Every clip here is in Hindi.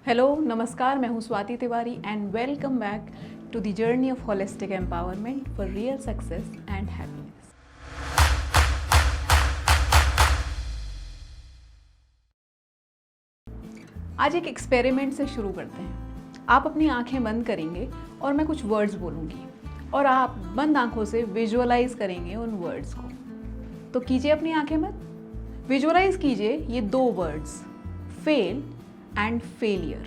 हेलो नमस्कार, मैं हूँ Swati Tiwari and welcome back to the journey of holistic empowerment for real success and happiness. आज एक एक्सपेरिमेंट से शुरू करते हैं। आप अपनी आंखें बंद करेंगे और मैं कुछ वर्ड्स बोलूँगी और आप बंद आंखों से विजुअलाइज करेंगे उन वर्ड्स को। तो कीजिए अपनी आंखें बंद, विजुअलाइज कीजिए ये दो वर्ड्स, फेल एंड फेलियर।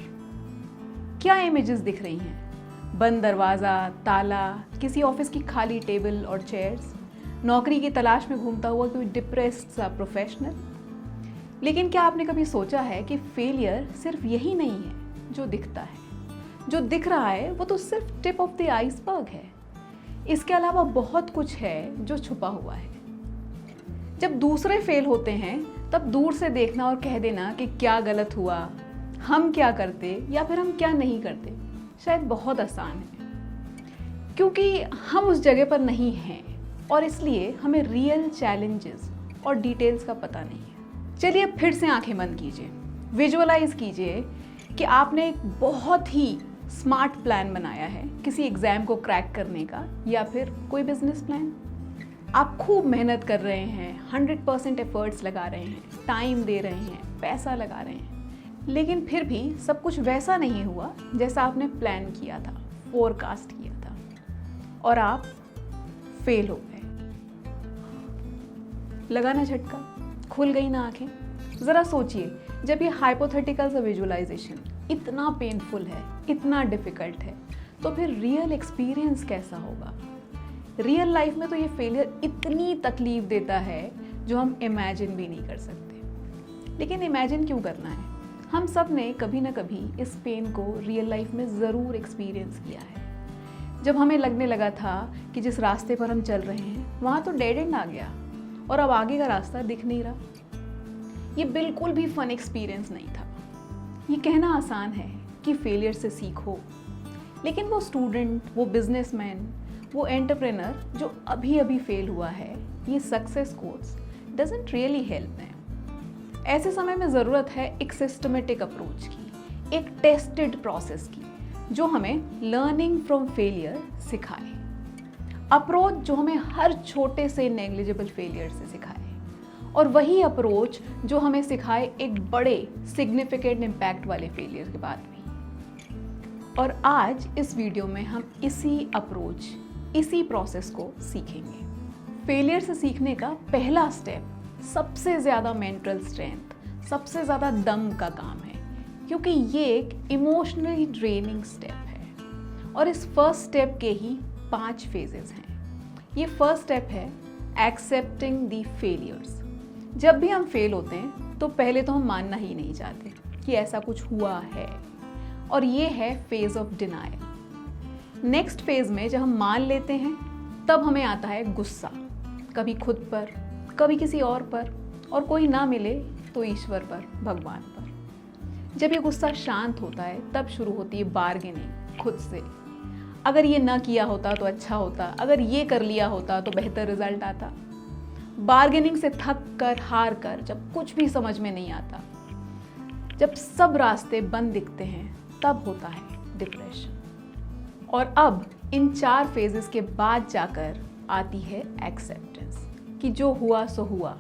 क्या इमेजेस दिख रही हैं? बंद दरवाज़ा, ताला, किसी ऑफिस की खाली टेबल और चेयर्स, नौकरी की तलाश में घूमता हुआ कोई डिप्रेस्ड सा प्रोफेशनल। लेकिन क्या आपने कभी सोचा है कि फेलियर सिर्फ यही नहीं है जो दिखता है? जो दिख रहा है वो तो सिर्फ टिप ऑफ द आइसबर्ग है। इसके अलावा बहुत कुछ है जो छुपा हुआ है। जब दूसरे फेल होते हैं तब दूर से देखना और कह देना कि क्या गलत हुआ, हम क्या करते या फिर हम क्या नहीं करते, शायद बहुत आसान है, क्योंकि हम उस जगह पर नहीं हैं और इसलिए हमें रियल चैलेंजेस और डिटेल्स का पता नहीं है। चलिए फिर से आंखें बंद कीजिए, विजुअलाइज कीजिए कि आपने एक बहुत ही स्मार्ट प्लान बनाया है किसी एग्ज़ाम को क्रैक करने का या फिर कोई बिजनेस प्लान। आप खूब मेहनत कर रहे हैं, 100% एफर्ट्स लगा रहे हैं, टाइम दे रहे हैं, पैसा लगा रहे हैं, लेकिन फिर भी सब कुछ वैसा नहीं हुआ जैसा आपने प्लान किया था, फोरकास्ट किया था और आप फेल हो गए। लगा ना झटका, खुल गई ना आंखें। ज़रा सोचिए, जब ये हाइपोथेटिकल सा विजुअलाइजेशन इतना पेनफुल है, इतना डिफ़िकल्ट है, तो फिर रियल एक्सपीरियंस कैसा होगा? रियल लाइफ में तो ये फेलियर इतनी तकलीफ देता है जो हम इमेजिन भी नहीं कर सकते। लेकिन इमेजिन क्यों करना है? हम सब ने कभी ना कभी इस पेन को रियल लाइफ में ज़रूर एक्सपीरियंस किया है। जब हमें लगने लगा था कि जिस रास्ते पर हम चल रहे हैं वहाँ तो डेड एंड आ गया और अब आगे का रास्ता दिख नहीं रहा। ये बिल्कुल भी फन एक्सपीरियंस नहीं था। ये कहना आसान है कि फेलियर से सीखो, लेकिन वो स्टूडेंट, वो बिजनेसमैन, वो एंटरप्रेनर जो अभी अभी फेल हुआ है, ये success quotes doesn't really help them. ऐसे समय में ज़रूरत है एक सिस्टमेटिक अप्रोच की, एक टेस्टेड प्रोसेस की, जो हमें लर्निंग फ्रॉम फेलियर सिखाए। अप्रोच जो हमें हर छोटे से नेग्लिजिबल फेलियर से सिखाए, और वही अप्रोच जो हमें सिखाए एक बड़े सिग्निफिकेंट इम्पैक्ट वाले फेलियर के बाद भी। और आज इस वीडियो में हम इसी अप्रोच, इसी प्रोसेस को सीखेंगे। फेलियर से सीखने का पहला स्टेप सबसे ज़्यादा मेंटल स्ट्रेंथ, सबसे ज़्यादा दम का काम है, क्योंकि ये एक इमोशनली ड्रेनिंग स्टेप है और इस फर्स्ट स्टेप के ही 5 फेजेस हैं। ये फर्स्ट स्टेप है एक्सेप्टिंग द फेलियर्स। जब भी हम फेल होते हैं तो पहले तो हम मानना ही नहीं चाहते कि ऐसा कुछ हुआ है, और ये है phase of denial. Next phase में जब हम मान लेते हैं तब हमें आता है गुस्सा, कभी खुद पर, कभी किसी और पर, और कोई ना मिले तो ईश्वर पर, भगवान पर। जब ये गुस्सा शांत होता है तब शुरू होती है बार्गेनिंग खुद से। अगर ये ना किया होता तो अच्छा होता, अगर ये कर लिया होता तो बेहतर रिजल्ट आता। बार्गेनिंग से थक कर, हार कर, जब कुछ भी समझ में नहीं आता, जब सब रास्ते बंद दिखते हैं, तब होता है डिप्रेशन। और अब इन 4 फेजेस के बाद जाकर आती है एक्सेप्टेंस कि जो हुआ सो हुआ।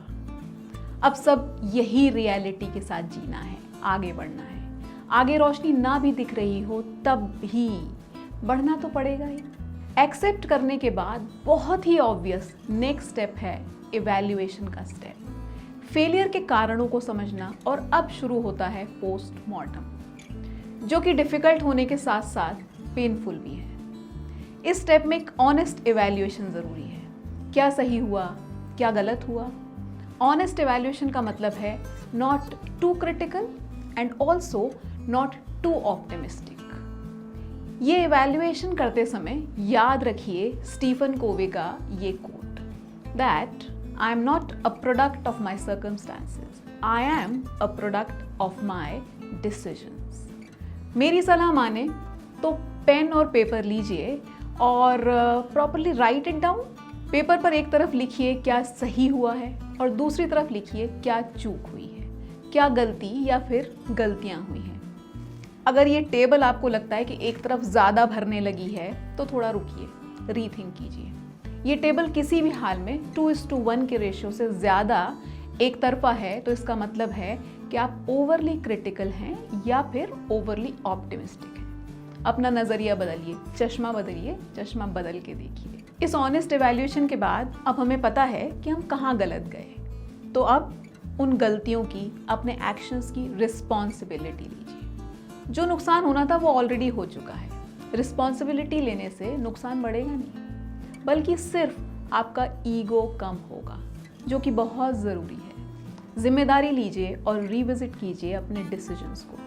अब सब यही रियलिटी के साथ जीना है, आगे बढ़ना है। आगे रोशनी ना भी दिख रही हो तब भी बढ़ना तो पड़ेगा ही। एक्सेप्ट करने के बाद बहुत ही ऑब्वियस नेक्स्ट स्टेप है इवैल्यूएशन का स्टेप, फेलियर के कारणों को समझना। और अब शुरू होता है पोस्टमार्टम, जो कि डिफिकल्ट होने के साथ साथ पेनफुल भी है। इस स्टेप में एक ऑनेस्ट इवैल्यूएशन ज़रूरी है। क्या सही हुआ, क्या गलत हुआ? ऑनेस्ट इवैल्यूएशन का मतलब है not too critical and also not too optimistic. ये इवैल्यूएशन करते समय याद रखिए स्टीफन कोवे का ये quote, that I am not a product of my circumstances, I am a product of my decisions. मेरी सलाह माने तो पेन और पेपर लीजिए और properly write it down. Paper पर एक तरफ लिखिए क्या सही हुआ है और दूसरी तरफ लिखिए क्या चूक हुई है, क्या गलती या फिर गलतियां हुई हैं। अगर ये टेबल आपको लगता है कि एक तरफ ज़्यादा भरने लगी है तो थोड़ा रुकिए, रीथिंक कीजिए। ये टेबल किसी भी हाल में 2:1 के रेशियो से ज़्यादा एक तरफा है तो इसका मतलब है कि आप ओवरली क्रिटिकल हैं या फिर ओवरली ऑप्टिमिस्टिक हैं। अपना नज़रिया बदलिए, चश्मा बदलिए, चश्मा बदल के देखिए। इस ऑनेस्ट एवैल्यूएशन के बाद अब हमें पता है कि हम कहाँ गलत गए, तो अब उन गलतियों की, अपने एक्शंस की रिस्पॉन्सिबिलिटी लीजिए। जो नुकसान होना था वो ऑलरेडी हो चुका है। रिस्पॉन्सिबिलिटी लेने से नुकसान बढ़ेगा नहीं, बल्कि सिर्फ आपका ईगो कम होगा, जो कि बहुत ज़रूरी है। जिम्मेदारी लीजिए और रिविजिट कीजिए अपने डिसीजंस को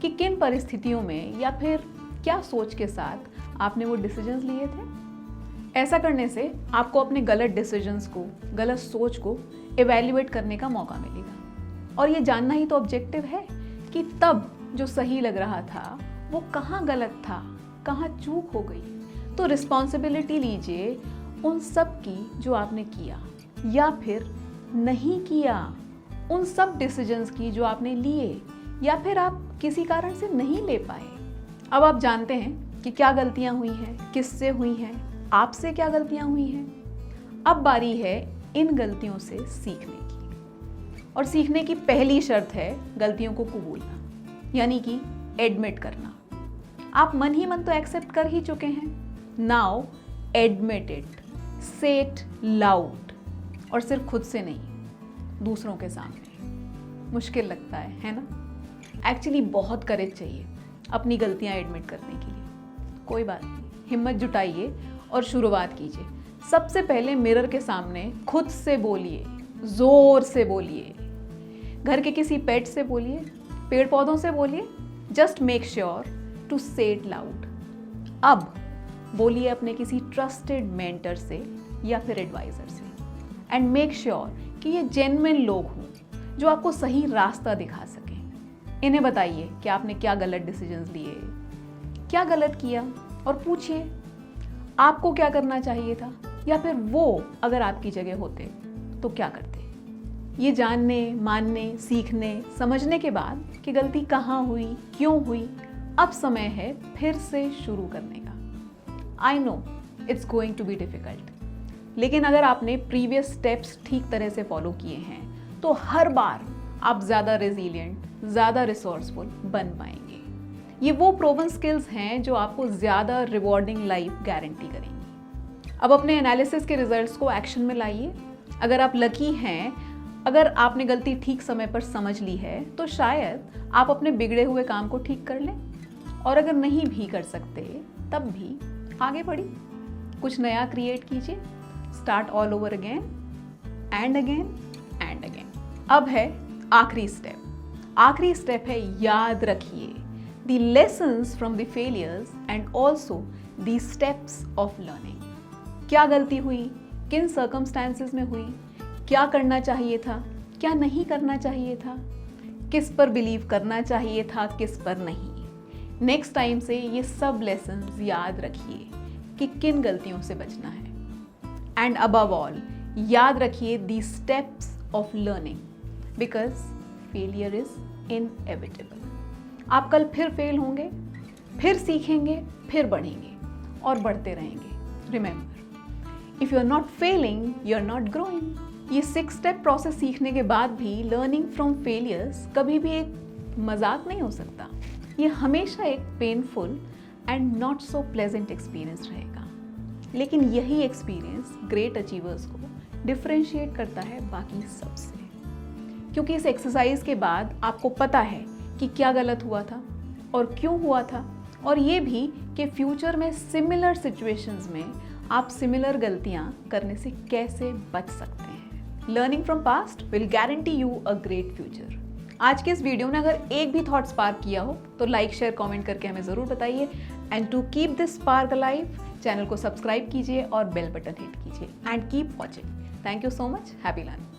कि किन परिस्थितियों में या फिर क्या सोच के साथ आपने वो डिसीजंस लिए थे। ऐसा करने से आपको अपने गलत डिसीजंस को, गलत सोच को एवेल्युएट करने का मौका मिलेगा। और ये जानना ही तो ऑब्जेक्टिव है कि तब जो सही लग रहा था वो कहाँ गलत था, कहाँ चूक हो गई। तो रिस्पॉन्सिबिलिटी लीजिए उन सब की जो आपने किया या फिर नहीं किया, उन सब डिसीजंस की जो आपने लिए या फिर आप किसी कारण से नहीं ले पाए। अब आप जानते हैं कि क्या गलतियां हुई हैं, किससे हुई हैं, आपसे क्या गलतियां हुई हैं। अब बारी है इन गलतियों से सीखने की, और सीखने की पहली शर्त है गलतियों को कबूलना, यानी कि एडमिट करना। आप मन ही मन तो एक्सेप्ट कर ही चुके हैं। नाउ एडमिट इट, से इट लाउड, और सिर्फ खुद से नहीं, दूसरों के सामने। मुश्किल लगता है ना? एक्चुअली बहुत करेज चाहिए अपनी गलतियां एडमिट करने के लिए। कोई बात नहीं, हिम्मत जुटाइए और शुरुआत कीजिए। सबसे पहले मिरर के सामने खुद से बोलिए, जोर से बोलिए, घर के किसी पेट से बोलिए, पेड़ पौधों से बोलिए। जस्ट मेक श्योर टू से इट लाउड। अब बोलिए अपने किसी ट्रस्टेड मेंटर से या फिर एडवाइजर से, एंड मेक श्योर कि ये जेन्युइन लोग हों जो आपको सही रास्ता दिखा सकें। इन्हें बताइए कि आपने क्या गलत डिसीजंस लिए, क्या गलत किया, और पूछिए आपको क्या करना चाहिए था, या फिर वो अगर आपकी जगह होते तो क्या करते। ये जानने, मानने, सीखने, समझने के बाद कि गलती कहाँ हुई, क्यों हुई, अब समय है फिर से शुरू करने का। I know it's going to be difficult, लेकिन अगर आपने प्रीवियस स्टेप्स ठीक तरह से फॉलो किए हैं तो हर बार आप ज़्यादा रेजिलिएंट, ज़्यादा रिसोर्सफुल बन पाएंगे। ये वो प्रूवन स्किल्स हैं जो आपको ज़्यादा रिवॉर्डिंग लाइफ गारंटी करेंगी। अब अपने एनालिसिस के रिजल्ट्स को एक्शन में लाइए। अगर आप लकी हैं, अगर आपने गलती ठीक समय पर समझ ली है, तो शायद आप अपने बिगड़े हुए काम को ठीक कर लें, और अगर नहीं भी कर सकते तब भी आगे बढ़िए, कुछ नया क्रिएट कीजिए। Start all over again and again and again. अब है आखिरी स्टेप। आखिरी स्टेप है याद रखिए the lessons from the failures and also the steps of learning. क्या गलती हुई, किन सर्कमस्टांसेस में हुई, क्या करना चाहिए था, क्या नहीं करना चाहिए था, किस पर बिलीव करना चाहिए था, किस पर नहीं। नेक्स्ट टाइम से ये सब लेसन्स याद रखिए कि किन गलतियों से बचना है। एंड अबव ऑल याद रखिए the steps of learning, because failure is inevitable. आप कल फिर फेल होंगे, फिर सीखेंगे, फिर बढ़ेंगे और बढ़ते रहेंगे। Remember, if you are not failing, you are not growing. ये 6 स्टेप प्रोसेस सीखने के बाद भी लर्निंग फ्रॉम फेलियर्स कभी भी एक मजाक नहीं हो सकता। ये हमेशा एक painful and not so pleasant experience रहेगा, लेकिन यही एक्सपीरियंस ग्रेट अचीवर्स को डिफरेंशिएट करता है बाकी सबसे। क्योंकि इस एक्सरसाइज के बाद आपको पता है कि क्या गलत हुआ था और क्यों हुआ था, और ये भी कि फ्यूचर में सिमिलर सिचुएशंस में आप सिमिलर गलतियां करने से कैसे बच सकते हैं। Learning from past will guarantee you a great future. आज के इस वीडियो ने अगर एक भी थॉट स्पार्क किया हो तो लाइक, शेयर, कमेंट करके हमें ज़रूर बताइए। And to keep this spark alive, channel को सब्सक्राइब कीजिए और बेल बटन हिट कीजिए, and keep watching. Thank you so much. Happy learning.